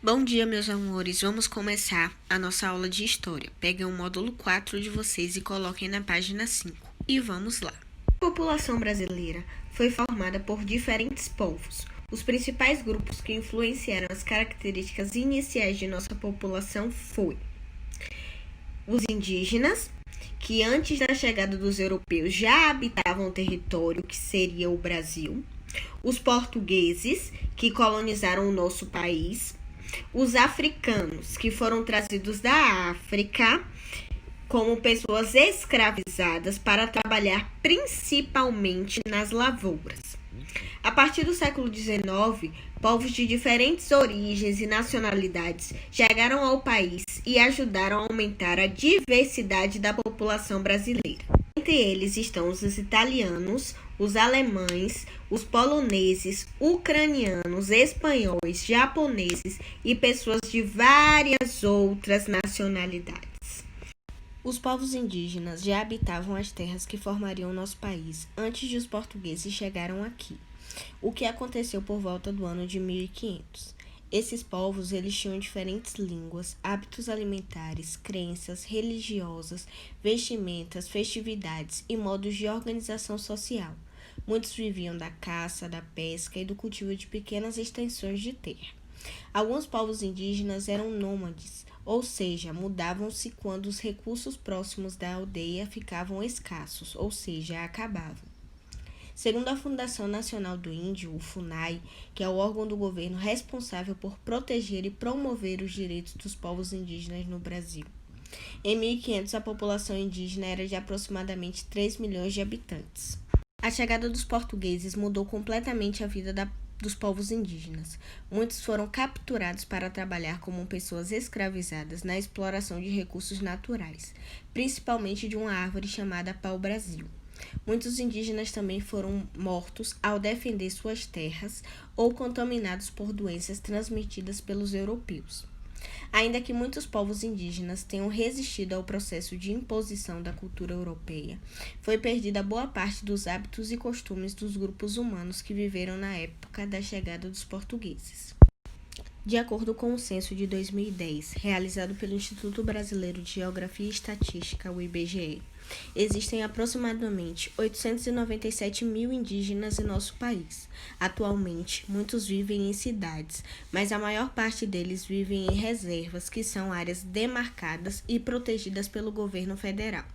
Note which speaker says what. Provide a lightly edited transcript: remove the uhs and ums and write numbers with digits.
Speaker 1: Bom dia, meus amores. Vamos começar a nossa aula de História. Peguem o módulo 4 de vocês e coloquem na página 5. E vamos lá. A população brasileira foi formada por diferentes povos. Os principais grupos que influenciaram as características iniciais de nossa população foram os indígenas, que antes da chegada dos europeus já habitavam o território que seria o Brasil, os portugueses, que colonizaram o nosso país, os africanos, que foram trazidos da África como pessoas escravizadas para trabalhar principalmente nas lavouras. A partir do século XIX, povos de diferentes origens e nacionalidades chegaram ao país e ajudaram a aumentar a diversidade da população brasileira. Entre eles estão os italianos, os alemães, os poloneses, ucranianos, espanhóis, japoneses e pessoas de várias outras nacionalidades. Os povos indígenas já habitavam as terras que formariam nosso país antes de os portugueses chegaram aqui, o que aconteceu por volta do ano de 1500. Esses povos eles tinham diferentes línguas, hábitos alimentares, crenças religiosas, vestimentas, festividades e modos de organização social. Muitos viviam da caça, da pesca e do cultivo de pequenas extensões de terra. Alguns povos indígenas eram nômades, ou seja, mudavam-se quando os recursos próximos da aldeia ficavam escassos, ou seja, acabavam. Segundo a Fundação Nacional do Índio, o FUNAI, que é o órgão do governo responsável por proteger e promover os direitos dos povos indígenas no Brasil, em 1500 a população indígena era de aproximadamente 3 milhões de habitantes. A chegada dos portugueses mudou completamente a vida dos povos indígenas. Muitos foram capturados para trabalhar como pessoas escravizadas na exploração de recursos naturais, principalmente de uma árvore chamada pau-brasil. Muitos indígenas também foram mortos ao defender suas terras ou contaminados por doenças transmitidas pelos europeus. Ainda que muitos povos indígenas tenham resistido ao processo de imposição da cultura europeia, foi perdida boa parte dos hábitos e costumes dos grupos humanos que viveram na época da chegada dos portugueses. De acordo com o censo de 2010, realizado pelo Instituto Brasileiro de Geografia e Estatística, o IBGE, existem aproximadamente 897 mil indígenas em nosso país. Atualmente, muitos vivem em cidades, mas a maior parte deles vivem em reservas, que são áreas demarcadas e protegidas pelo governo federal.